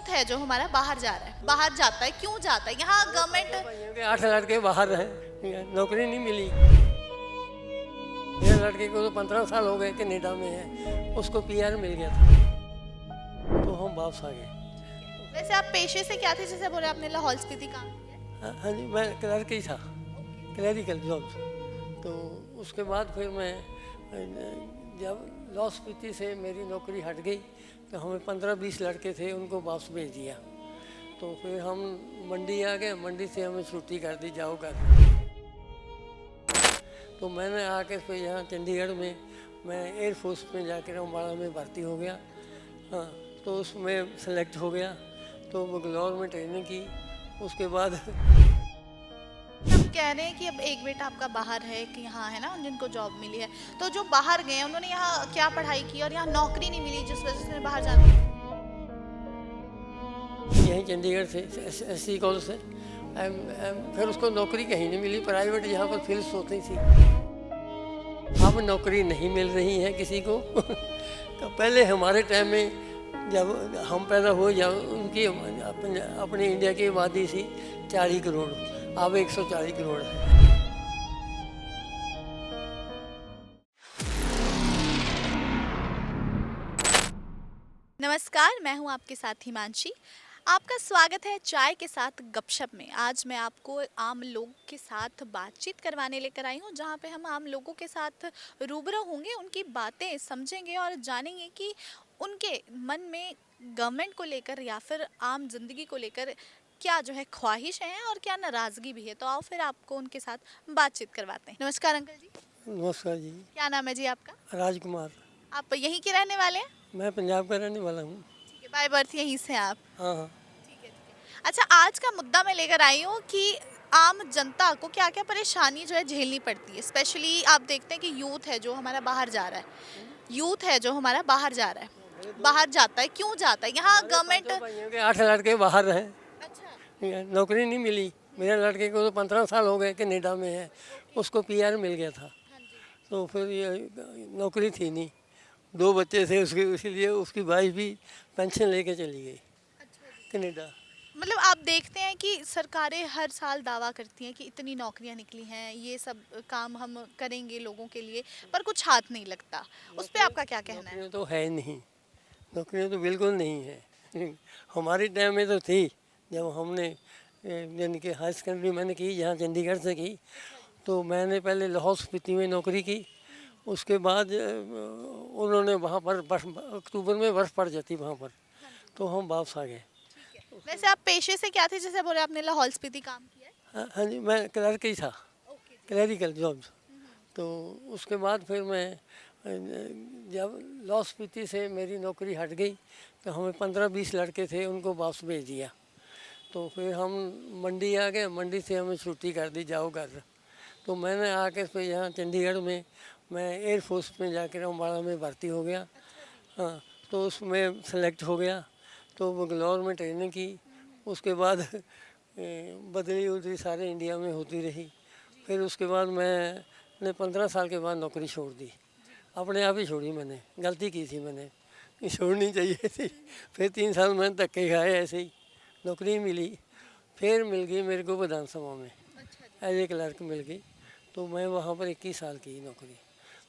Youth है जो हमारा बाहर जा रहा है, बाहर जाता है, क्यों जाता है? यहाँ गवर्नमेंट 8 लड़के बाहर हैं, नौकरी नहीं मिली। मेरे लड़के को तो 15 साल हो गए कनाडा में है, उसको पीआर मिल गया था, तो हम वापस आ गए। वैसे आप पेशे से क्या थे? जैसे बोले आपने लाहौल स्पीति काम किया है। हाँ हाँ जी, मैं क्लर्क ही था, क्लरिकल जॉब। तो उसके बाद फिर मैं जब लाहौल स्पीति से मेरी नौकरी हट गई तो हमें 15-20 लड़के थे, उनको वापस भेज दिया। तो फिर हम मंडी आ गए, मंडी से हमें छुट्टी कर दी, जाओ घर। तो मैंने आके फिर यहाँ चंडीगढ़ में मैं एयरफोर्स में जाकर अम्बाड़ा में भर्ती हो गया। हाँ, तो उसमें सेलेक्ट हो गया, तो बैंगलोर में ट्रेनिंग की। उसके बाद आप कह रहे हैं कि अब एक बेटा आपका बाहर है कि यहाँ है ना, जिनको जॉब मिली है, तो जो बाहर गए हैं उन्होंने यहाँ क्या पढ़ाई की और यहाँ नौकरी नहीं मिली जिस वजह से उन्हें बाहर जाना पड़ा? यहीं चंडीगढ़ से एस सी कॉलेज से फिर उसको नौकरी कहीं नहीं मिली, प्राइवेट जहाँ पर फील्ड्स होती थी। अब नौकरी नहीं मिल रही है किसी को। तो पहले हमारे टाइम में जब हम पैदा हुए, जब उनकी अपने इंडिया की आबादी थी 40 करोड़, अब 140 करोड़ है। नमस्कार, मैं हूँ आपके साथ हिमांशी। आपका स्वागत है चाय के साथ गपशप में। आज मैं आपको आम लोग के साथ बातचीत करवाने लेकर आई हूँ, जहाँ पे हम आम लोगों के साथ रूबरू होंगे, उनकी बातें समझेंगे और जानेंगे कि उनके मन में गवर्नमेंट को लेकर या फिर आम जिंदगी को लेकर क्या जो है ख्वाहिश है और क्या नाराज़गी भी है। तो आओ फिर आपको उनके साथ बातचीत करवाते हैं। नमस्कार अंकल जी। नमस्कार जी। क्या नाम है जी आपका? राजकुमार। आप यहीं के रहने वाले हैं? मैं पंजाब का रहने वाला हूँ। ठीक है, बाय बर्थ यहीं से हैं आप? हाँ हाँ। ठीक है, ठीक है। अच्छा, आज का मुद्दा मैं लेकर आई हूँ कि आम जनता को क्या-क्या परेशानी जो है झेलनी पड़ती है। स्पेशली आप देखते हैं कि यूथ है जो हमारा बाहर जा रहा है। यूथ है जो हमारा बाहर जा रहा है। बाहर जाता है, क्यों जाता है? यहाँ गवर्नमेंट। पाँचों भाइयों के 8 लड़के बाहर हैं, अच्छा। नौकरी नहीं मिली। मेरे लड़के को तो 15 साल हो गए कनाडा में है, उसको पीआर मिल गया था, हाँ जी। तो फिर ये नौकरी थी नहीं। 2 बच्चे थे उसके, इसीलिए उसकी वाइफ भी पेंशन लेके चली गई अच्छा जी। कनाडा। मतलब आप देखते हैं कि सरकारें हर साल दावा करती हैं कि इतनी नौकरियां निकली हैं, ये सब काम हम करेंगे लोगों के लिए, पर कुछ हाथ नहीं लगता। उस पे आपका क्या कहना है? नौकरियाँ तो है नहीं, नौकरियाँ तो बिल्कुल नहीं है। हमारे टाइम में तो थी, जब हमने यानी कि हाई सेकेंडरी मैंने की यहाँ चंडीगढ़ से की, तो मैंने पहले लाहौल स्पीति में नौकरी की। उसके बाद उन्होंने वहाँ पर अक्टूबर में बर्फ़ पड़ जाती वहाँ पर, तो हम वापस आ गए। ठीक है। वैसे आप पेशे से क्या थे? जैसे बोले आपने लाहौल स्पीति काम किया है। हाँ हाँ जी, मैं क्लर्क ही था, ओके जी। Clerical job. तो उसके बाद फिर मैं जब लाहौल स्पीति से मेरी नौकरी हट गई तो हमें 15-20 लड़के थे, उनको वापस भेज दिया। तो फिर हम मंडी आ गए, मंडी से हमें छुट्टी कर दी, जाओ घर। तो मैंने आके फिर यहाँ चंडीगढ़ में मैं एयरफोर्स में जाकर अम्बाड़ा में भर्ती हो गया। हाँ, तो उसमें सेलेक्ट हो गया, तो बैंगलोर में ट्रेनिंग की। उसके बाद बदली उदली सारे इंडिया में होती रही। फिर उसके बाद मैंने 15 साल के बाद नौकरी छोड़ दी, अपने आप ही छोड़ी। मैंने गलती की थी, मैंने छोड़नी चाहिए थी। फिर 3 साल मैंने धक्के खाए, ऐसे ही नौकरी मिली। फिर मिल गई मेरे को विधानसभा में, अच्छा जी। एज ए क्लर्क मिल गई, तो मैं वहाँ पर 21 साल की नौकरी।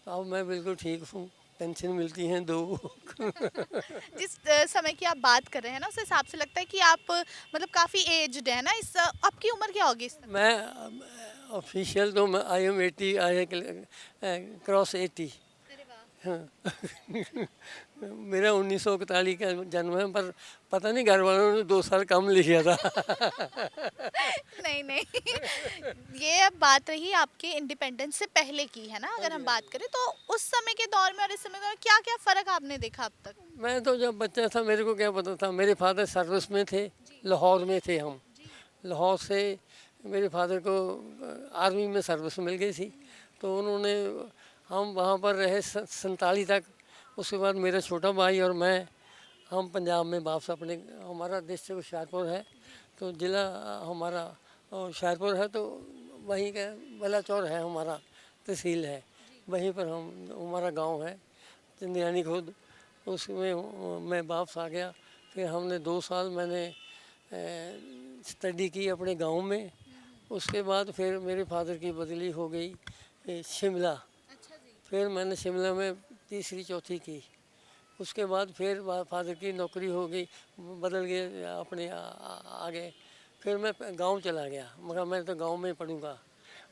तो अब मैं बिल्कुल ठीक हूँ, पेंशन मिलती हैं 2। जिस समय की आप बात कर रहे हैं ना, उस हिसाब से लगता है कि आप मतलब काफी एज्ड है ना। इस आपकी उम्र क्या होगी इस समय? मैं ऑफिशियल तो मैं आई एम 80, आई क्रॉस 80। अरे वाह। हाँ। मेरा 1941 का जन्म है, पर पता नहीं घर वालों ने 2 साल कम लिखा था। नहीं नहीं। ये अब बात रही आपके इंडिपेंडेंस से पहले की है ना, अगर हम बात करें तो उस समय के दौर में और इस समय के दौर में क्या क्या फर्क आपने देखा अब तक? मैं तो जब बच्चा था मेरे को क्या पता था। मेरे फादर सर्विस में थे, लाहौर में थे हम। लाहौर से मेरे फादर को आर्मी में सर्विस मिल गई थी, तो उन्होंने, हम वहाँ पर रहे 47 तक। उसके बाद मेरा छोटा भाई और मैं, हम पंजाब में वापस अपने, हमारा डिस्ट्रिक्ट हुशियारपुर है, तो ज़िला हमारा हुशियारपुर है, तो वहीं का बलाचौर है हमारा, तहसील है, वहीं पर हम, हमारा गांव है चंदियानी खुद। उसमें मैं वापस आ गया। फिर हमने 2 साल मैंने स्टडी की अपने गांव में। उसके बाद फिर मेरे फादर की बदली हो गई शिमला। अच्छा जी। फिर मैंने शिमला में तीसरी चौथी की। उसके बाद फिर फादर की नौकरी हो गई, बदल गए अपने आगे। फिर मैं गांव चला गया, मगर मैं तो गांव में ही पढ़ूंगा।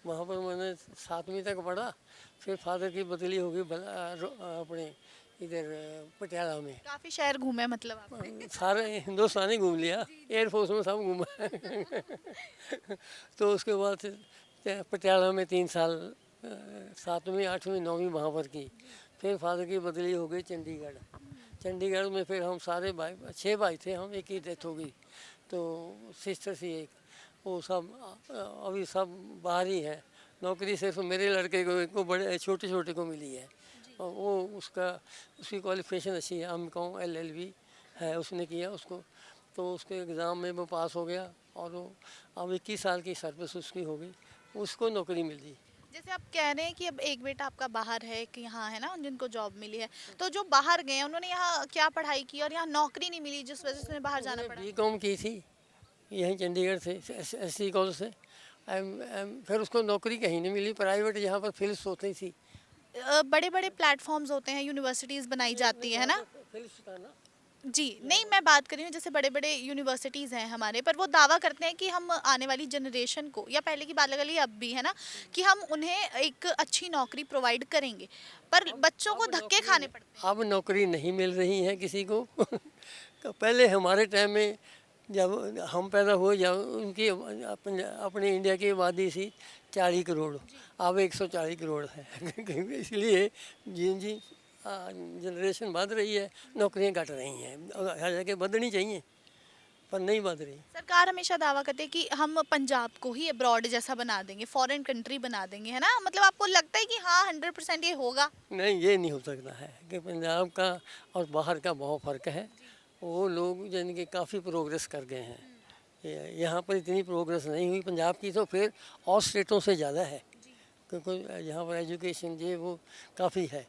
वहाँ पर मैंने 7वीं तक पढ़ा। फिर फादर की बदली हो गई अपने इधर पटियाला में। काफी शहर घूमे मतलब आपने। सारे हिंदुस्तान ही घूम लिया, एयरफोर्स में सब घूमा। तो उसके बाद पटियाला में 3 साल 7वीं 8वीं 9वीं वहाँ पर की। फिर फादर की बदली हो गई चंडीगढ़। चंडीगढ़ में फिर हम सारे भाई 6 भाई थे हम, एक ही डेथ हो गई। तो सिस्टर थी एक, वो सब अभी सब बाहर ही है। नौकरी सिर्फ मेरे लड़के को बड़े छोटे छोटे को मिली है, और वो उसकी क्वालिफिकेशन अच्छी है, M.Com LLB है उसने किया उसको। तो उसके एग्ज़ाम में वो पास हो गया, और वो अब 21 साल की सर्विस उसकी हो गई, उसको नौकरी मिली। जैसे आप कह रहे हैं कि अब एक बेटा आपका बाहर है, कि यहाँ है ना जिनको जॉब मिली है, तो जो बाहर गए हैं उन्होंने यहाँ क्या पढ़ाई की और यहाँ नौकरी नहीं मिली जिस वजह से उन्हें बाहर जाना उसने पड़ा? B.Com की थी यहीं चंडीगढ़ से, SC कॉलेज से। फिर उसको नौकरी कहीं नहीं मिली, प्राइवेट जहाँ पर फिल्स होती थी। बड़े बड़े प्लेटफॉर्म्स होते हैं, यूनिवर्सिटीज बनाई जाती है ना। फिल्स था ना। जी नहीं, मैं बात कर रही हूँ जैसे बड़े बड़े यूनिवर्सिटीज़ हैं हमारे, पर वो दावा करते हैं कि हम आने वाली जनरेशन को, या पहले की बात लगा ली अब भी है ना, कि हम उन्हें एक अच्छी नौकरी प्रोवाइड करेंगे, पर बच्चों को धक्के खाने पड़ते हैं। अब नौकरी नहीं मिल रही है किसी को। पहले हमारे टाइम में जब हम पैदा हुए, जब उनकी अपने इंडिया की आबादी थी 40 करोड़, अब 140 करोड़ है। इसलिए जिन जी जनरेशन बढ़ रही है, नौकरियां घट रही हैं। हर जगह बढ़नी चाहिए पर नहीं बढ़ रही। सरकार हमेशा दावा करती है कि हम पंजाब को ही अब्रॉड जैसा बना देंगे, फॉरेन कंट्री बना देंगे, है ना। मतलब आपको लगता है कि हाँ 100% ये होगा? नहीं, ये नहीं हो सकता है कि पंजाब का और बाहर का बहुत फ़र्क है। वो लोग यानी कि काफ़ी प्रोग्रेस कर गए हैं। यहाँ पर इतनी प्रोग्रेस नहीं हुई पंजाब की, तो फिर और स्टेटों से ज़्यादा है, क्योंकि यहाँ पर एजुकेशन ये वो काफ़ी है।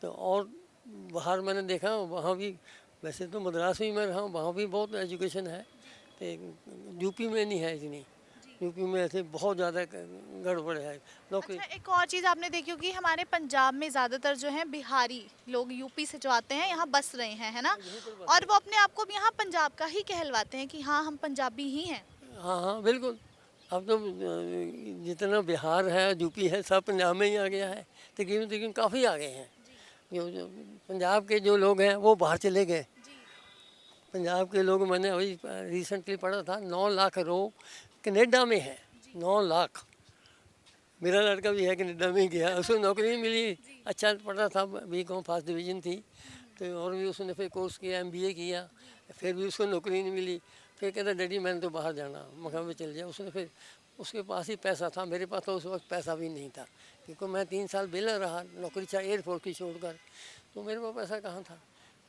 तो और बाहर मैंने देखा, वहाँ भी, वैसे तो मद्रास में मैं रहा हूँ, वहाँ भी बहुत एजुकेशन है, तो यूपी में नहीं है इतनी। यूपी में ऐसे बहुत ज़्यादा गड़बड़ है नौकरी। अच्छा, एक और चीज़ आपने देखी होगी, हमारे पंजाब में ज़्यादातर जो हैं बिहारी लोग यूपी से जो आते हैं यहाँ बस रहे हैं, है ना, और वो अपने आप को भी यहाँ पंजाब का ही कहलवाते हैं कि हाँ हम पंजाबी ही हैं। हाँ हाँ बिल्कुल। अब तो जितना बिहार है, यूपी है, सब पंजाब में ही आ गया है। तकरीबन तकरीबन काफ़ी आ गए हैं। जो पंजाब के जो लोग हैं वो बाहर चले गए। पंजाब के लोग, मैंने अभी रिसेंटली पढ़ा था, 9 लाख लोग कनाडा में है। 9 लाख। मेरा लड़का भी है, कनाडा में गया, उसको नौकरी नहीं मिली। अच्छा पढ़ा था, B.Com फर्स्ट डिवीज़न थी, तो और भी उसने फिर कोर्स किया, MBA किया, फिर भी उसको नौकरी नहीं मिली। फिर कहता डैडी मैंने तो बाहर जाना, मगर में चल जाए। उसने फिर, उसके पास ही पैसा था, मेरे पास तो उस वक्त पैसा भी नहीं था, क्योंकि मैं 3 साल बेला रहा, नौकरी चाहे एयरफोर्स की छोड़कर, तो मेरे पास पैसा कहाँ था।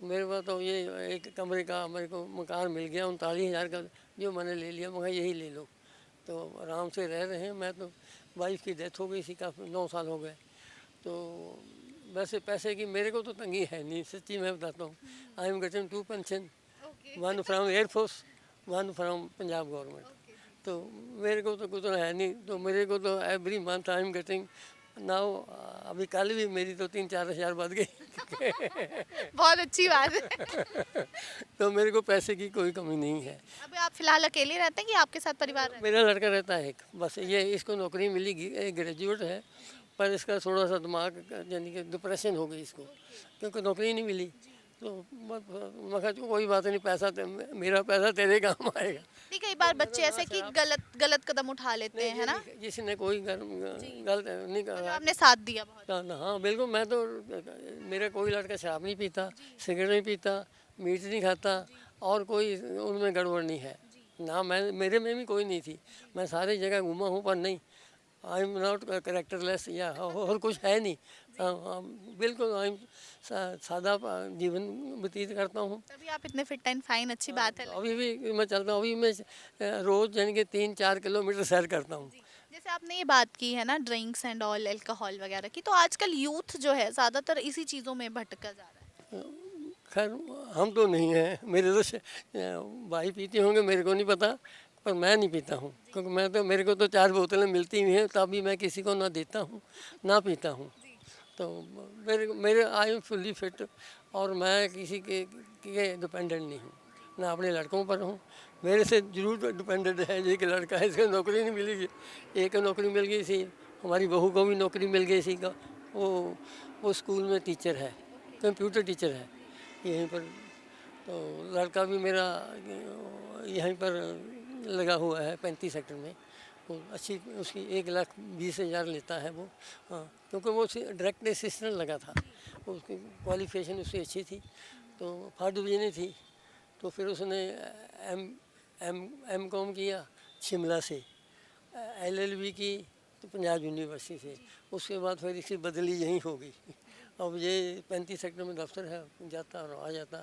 मेरे पास तो ये एक कमरे का मेरे को मकान मिल गया 39,000 का, जो मैंने ले लिया, मगर यही ले लो, तो आराम से रह रहे हैं। मैं तो, वाइफ की डेथ हो गई थी, काफ़ी 9 साल हो गए। तो वैसे पैसे की मेरे को तो तंगी है नहीं, सच्ची मैं बताता हूँ। I am getting 2 pension, 1 from air force, 1 from Punjab government. तो मेरे को तो कुछ है नहीं, तो मेरे को तो every month I am getting now, अभी कल भी मेरी तो 3-4 हज़ार बढ़ गई। बहुत अच्छी बात है। तो मेरे को पैसे की कोई कमी नहीं है। अभी आप फिलहाल अकेले रहते हैं कि आपके साथ परिवार रहता मेरा लड़का रहता है एक, बस ये इसको नौकरी मिली, ग्रेजुएट है, पर इसका थोड़ा सा दिमाग यानी कि डिप्रेशन हो गई इसको, क्योंकि नौकरी नहीं मिली। तो मगर कोई बात नहीं, पैसा मेरा पैसा तेरे काम आएगा। है? नहीं, कई बार बच्चे ऐसे कि गलत गलत कदम उठा लेते हैं, है ना। जिसने कोई गलत नहीं मतलब कहा। आपने साथ दिया बहुत। हाँ बिल्कुल, मैं तो, मेरा कोई लड़का शराब नहीं पीता, सिगरेट नहीं पीता, मीट नहीं खाता, और कोई उनमें गड़बड़ नहीं है ना। मैं, मेरे में भी कोई नहीं थी। मैं सारी जगह घूमा हूँ, पर नहीं, आई एम नॉट करेक्टरलेस, या और कुछ है नहीं। बिल्कुल आई एम सादा जीवन व्यतीत करता हूँ। तभी आप इतने फिट एंड फाइन, अच्छी बात है। अभी भी मैं चलता हूँ, अभी मैं रोज़ यानी कि 3-4 किलोमीटर सैर करता हूँ। जैसे आपने ये बात की है ना ड्रिंक्स एंड ऑल, अल्कोहल वगैरह की, तो आजकल यूथ जो है ज़्यादातर इसी चीज़ों में भटका जा रहा है। खैर हम तो नहीं हैं, मेरे तो भाई पीते होंगे, मेरे को नहीं पता, पर मैं नहीं पीता हूँ, क्योंकि मैं तो, मेरे को तो 4 बोतलें मिलती हुई हैं, तभी मैं किसी को ना देता हूँ ना पीता हूँ। तो मेरे मेरे आई एम फुल्ली फिट, और मैं किसी के डिपेंडेंट नहीं हूँ, ना अपने लड़कों पर हूँ। मेरे से जरूर डिपेंडेंट है, एक लड़का है, इसको नौकरी नहीं मिलेगी, एक नौकरी मिल गई थी, हमारी बहू को भी नौकरी मिल गई थी, वो स्कूल में टीचर है, कंप्यूटर टीचर है यहीं पर। तो लड़का भी मेरा यहीं पर लगा हुआ है 35 सेक्टर में। वो अच्छी, उसकी 1,20,000 लेता है वो। हाँ, क्योंकि वो डायरेक्ट असिस्टेंट लगा था, उसकी क्वालिफिकेशन उसकी अच्छी थी, तो फर्स्ट डिवीजन थी। तो फिर उसने एम एम एम कॉम किया शिमला से, LLB की तो पंजाब यूनिवर्सिटी से, उसके बाद फिर इसकी बदली यहीं हो गई। अब ये 35 सेक्टर में दफ्तर है, जाता और आ जाता,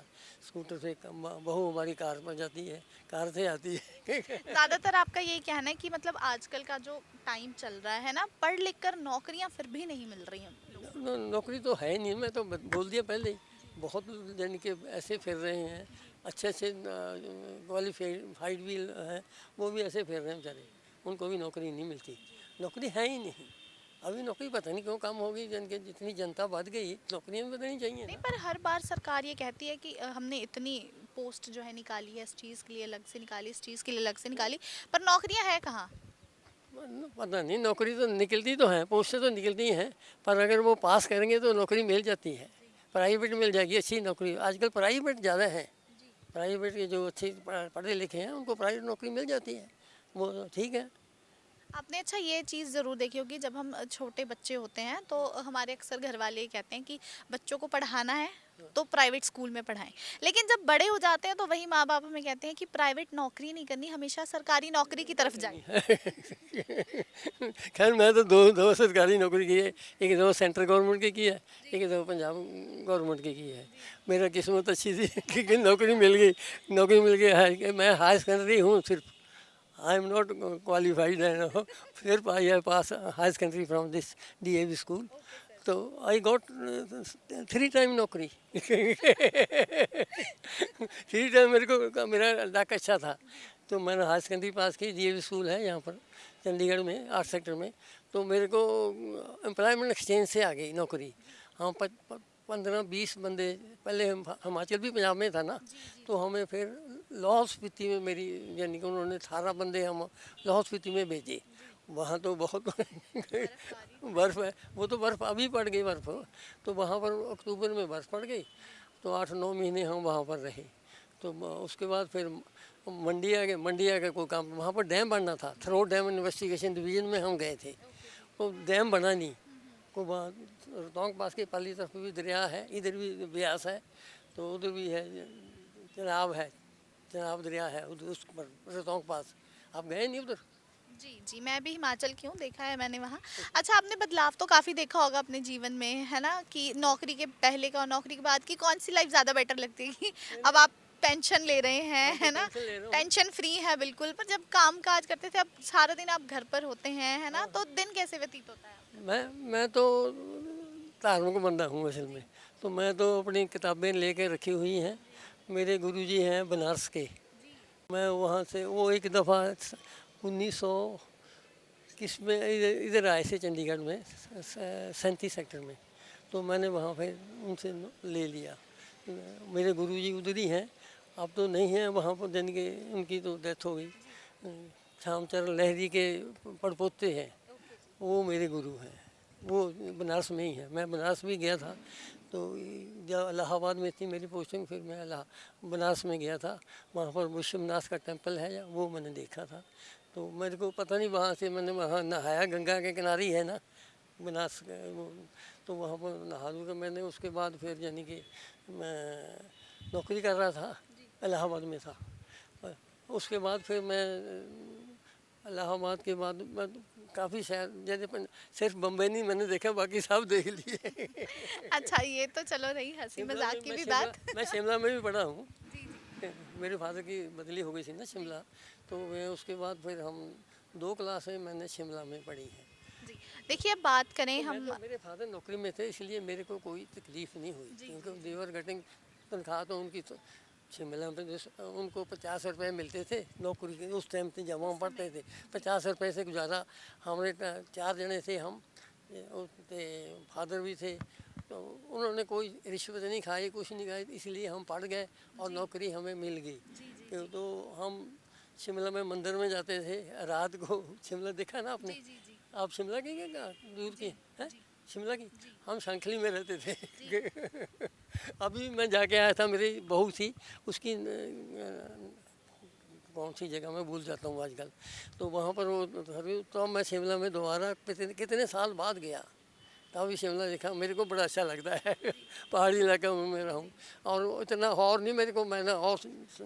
स्कूटर से, बहू हमारी कार पर जाती है, कार से आती है। ज़्यादातर आपका यही कहना है कि मतलब आजकल का जो टाइम चल रहा है ना, पढ़ लिख कर नौकरियां फिर भी नहीं मिल रही हैं लोगों को। नौकरी तो है नहीं, मैं तो बोल दिया पहले ही, बहुत जन के ऐसे फिर रहे हैं, अच्छे अच्छे क्वालिफाइड भी हैं, वो भी ऐसे फिर रहे हैं बेचारे, उनको भी नौकरी नहीं मिलती, नौकरी है ही नहीं। अभी नौकरी पता नहीं क्यों कम हो गई, जन के जितनी जनता बढ़ गई, नौकरियां भी बतानी चाहिए नहीं, ना। पर हर बार सरकार ये कहती है कि हमने इतनी पोस्ट जो है निकाली है, इस चीज़ के लिए अलग से निकाली, इस चीज़ के लिए अलग से निकाली, पर नौकरियां है कहाँ। पता नहीं, नौकरी तो निकलती तो है, पोस्टें तो निकलती हैं, पर अगर वो पास करेंगे तो नौकरी मिल जाती है, प्राइवेट मिल जाएगी अच्छी नौकरी, आजकल प्राइवेट ज़्यादा है, प्राइवेट के जो अच्छे पढ़े लिखे हैं उनको प्राइवेट नौकरी मिल जाती है, वो तो ठीक है। आपने अच्छा ये चीज़ ज़रूर देखी होगी, जब हम छोटे बच्चे होते हैं तो हमारे अक्सर घर वाले ये कहते हैं कि बच्चों को पढ़ाना है तो प्राइवेट स्कूल में पढ़ाएं, लेकिन जब बड़े हो जाते हैं तो वही माँ बाप हमें कहते हैं कि प्राइवेट नौकरी नहीं करनी, हमेशा सरकारी नौकरी की तरफ जाए। खैर मैं तो दो दो सरकारी नौकरी की है, एक दो सेंट्रल गवर्नमेंट की है, एक दो पंजाब गवर्नमेंट की है। मेरा किस्मत अच्छी थी कि नौकरी मिल गई, नौकरी मिल गई है। मैं हाई सेकेंडरी हूँ सिर्फ, आई एम नॉट क्वालिफाइड है, सिर्फ आई है pass high secondary from this DAV school. तो आई गॉट 3 टाइम नौकरी। 3 टाइम मेरे को, मेरा लक अच्छा था, तो मैंने हाई सेकेंडरी पास की, DAV स्कूल है यहाँ पर चंडीगढ़ में 8 सेक्टर में। तो मेरे को एम्प्लॉयमेंट एक्सचेंज से आ गई नौकरी। हाँ, 15-20 बंदे, पहले हिमाचल भी पंजाब में था ना, तो हमें फिर लाहौल स्पीति में मेरी, यानी कि उन्होंने 18 बंदे हम लाहौल स्पीति में भेजे। वहाँ तो बहुत बर्फ़ है, वो तो बर्फ़ अभी पड़ गई बर्फ़, तो वहाँ पर अक्टूबर में बर्फ़ पड़ गई, तो 8-9 महीने हम वहाँ पर रहे। तो उसके बाद फिर मंडी आ गए, मंडी आ गए कोई काम, वहाँ पर डैम बनना था, थ्रो डैम इन्वेस्टिगेशन डिवीज़न में हम गए थे, तो डैम बना नहीं। को वहाँ रोहतांग पास के पाली तरफ भी दरिया है, इधर भी ब्यास है, तो उधर भी है, चनाब है, चनाब दरिया है उधर उस पर रोहतांग पास। आप गए नहीं उधर? जी जी, मैं भी हिमाचल की हूँ, देखा है मैंने वहाँ। अच्छा, आपने बदलाव तो काफ़ी देखा होगा अपने जीवन में, है ना, कि नौकरी के पहले का और नौकरी के बाद की कौन सी लाइफ ज़्यादा बेटर लगती है कि अब आप पेंशन ले रहे हैं, हाँ, तो है ना, टेंशन ले रहा हूँ। टेंशन फ्री है बिल्कुल, पर जब काम काज करते थे, अब सारा दिन आप घर पर होते हैं, है ना, तो दिन कैसे व्यतीत होता है आपका? मैं तो धार्मिक बंदा हूँ असल में, तो मैं तो अपनी किताबें लेके रखी हुई हैं। मेरे गुरुजी हैं बनारस के, मैं वहाँ से, वो एक दफ़ा 1900 किस में इधर इधर आए थे चंडीगढ़ में 37 सेक्टर में, तो मैंने वहाँ फिर उनसे ले लिया। मेरे गुरुजी उधर ही हैं, अब तो नहीं हैं वहाँ पर, जन के उनकी तो डेथ हो गई। श्यामचरण लहरी के पड़पोते हैं, वो मेरे गुरु हैं, वो बनारस में ही है। मैं बनारस भी गया था, तो जब इलाहाबाद में थी मेरी पोस्टिंग, फिर मैं बनारस में गया था, वहाँ पर विश्वनाथ का टेम्पल है, वो मैंने देखा था। तो मेरे को पता नहीं, वहाँ से मैंने वहाँ नहाया, गंगा के किनारे ही है ना बनारस का वो, तो वहाँ पर नहा लूँ के मैंने। उसके बाद फिर यानी कि मैं नौकरी कर रहा था, इलाहाबाद में था। उसके बाद फिर मैं इलाहाबाद के बाद मैं काफ़ी शहर, जैसे सिर्फ बम्बई नहीं मैंने देखा, बाकी सब देख लिए। अच्छा, ये तो चलो रही हंसी शिमला मजाक में, की भी बात। मैं शिमला में भी पढ़ा हूँ। जी जी मेरे फादर की बदली हो गई थी ना शिमला, तो मैं उसके बाद फिर हम 2 क्लासें मैंने शिमला में पढ़ी हैं। जी। देखिए, अब बात करें तो मैं हम। तो, मेरे फादर नौकरी में थे, इसलिए मेरे को कोई तकलीफ नहीं हुई, जी क्योंकि जी जी। देवर गेटिंग तनख्वाह तो उनकी तो शिमला में उनको 50 रुपये मिलते थे नौकरी के, उस टाइम पे जब हम पढ़ते थे 50 रुपये से गुजारा। हमारे 4 जने थे हम, फादर भी थे, तो उन्होंने कोई रिश्वत नहीं खाई, कुछ नहीं खाई, इसलिए हम पढ़ गए और नौकरी हमें मिल गई। तो हम शिमला में मंदिर में जाते थे रात को। शिमला देखा ना आपने? आप शिमला की क्या दूर की हैं? शिमला की? हम शंखली में रहते थे। अभी मैं जाके आया था, मेरी बहू थी, उसकी कौन सी जगह मैं भूल जाता हूँ आजकल, तो वहाँ पर वो तो मैं शिमला में दोबारा कितने साल बाद गया, तभी शिमला देखा। मेरे को बड़ा अच्छा लगता है। पहाड़ी इलाका में मैं रहूँ, और इतना और नहीं मेरे को, मैंने और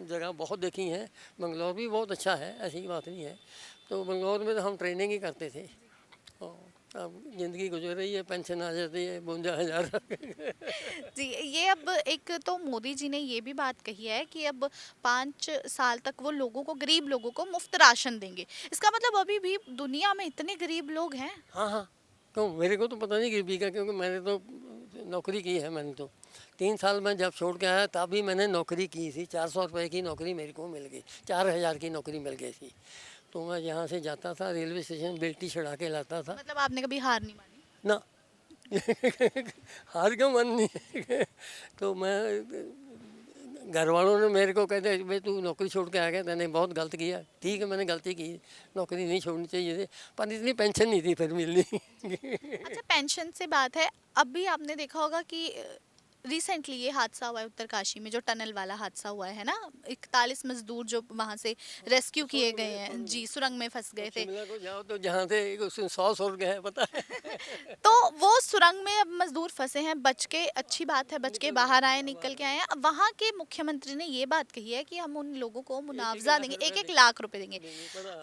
जगह बहुत देखी हैं। बंगलौर भी बहुत अच्छा है, ऐसी बात नहीं है। तो बंगलौर में तो हम ट्रेनिंग ही करते थे, और अब ज़िंदगी गुजर रही है, पेंशन आ जाती है 52,000। जी, ये अब एक तो मोदी जी ने ये भी बात कही है कि अब 5 साल तक वो लोगों को, गरीब लोगों को मुफ्त राशन देंगे। इसका मतलब अभी भी दुनिया में इतने गरीब लोग हैं। हाँ हाँ, क्यों मेरे को तो पता नहीं गरीबी का, क्योंकि मैंने तो नौकरी की है। मैंने तो 3 साल में जब छोड़ के आया तभी मैंने नौकरी की थी। 400 रुपये की नौकरी मेरे को मिल गई, 4,000 की नौकरी मिल गई थी। तो मैं यहाँ से जाता था रेलवे स्टेशन, बेल्टी चढ़ा के लाता था मतलब आपने कभी हार नहीं मानी? ना। हार का मन नहीं है। तो मैं, घर वालों ने मेरे को कहते भाई तू नौकरी छोड़ के आ गया, मैंने बहुत गलत किया। ठीक है, मैंने गलती की, नौकरी नहीं छोड़नी चाहिए थी, पर इतनी पेंशन नहीं थी फिर मिलनी। अच्छा, पेंशन से बात है, अभी आपने देखा होगा कि रिसेंटली ये हादसा हुआ है उत्तरकाशी में, जो टनल वाला हादसा हुआ है ना, 41 मजदूर जो वहां से रेस्क्यू किए गए हैं, जी, सुरंग में फंस गए थे। शिमला को जाओ तो जहाँ थे उसमें 100 गए, पता है। तो वो सुरंग में अब मजदूर फंसे हैं, बच के, अच्छी बात है, बच के बाहर आए, निकल के आए हैं। अब वहाँ के मुख्यमंत्री ने ये बात कही है कि हम उन लोगों को मुआवजा देंगे, 1-1 लाख रुपए देंगे।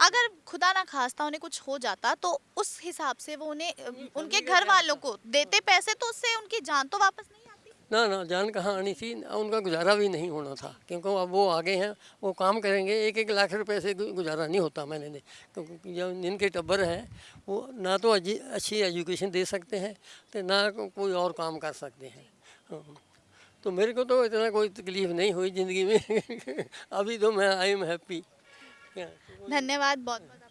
अगर खुदा ना खास्ता उन्हें कुछ हो जाता तो उस हिसाब से वो उन्हें, उनके घर वालों को देते पैसे, तो उससे उनकी जान तो वापस नहीं आती। ना ना, जान कहाँ आनी थी, उनका गुजारा भी नहीं होना था, क्योंकि अब वो आगे हैं, वो काम करेंगे। 1-1 लाख रुपए से गुजारा नहीं होता। मैंने क्योंकि जो जिनके टब्बर हैं वो ना तो अच्छी एजुकेशन दे सकते हैं, तो ना कोई और काम कर सकते हैं। हाँ, तो मेरे को तो इतना कोई तकलीफ़ नहीं हुई ज़िंदगी में। अभी तो मैं आई एम हैप्पी। धन्यवाद बहुत बहुत।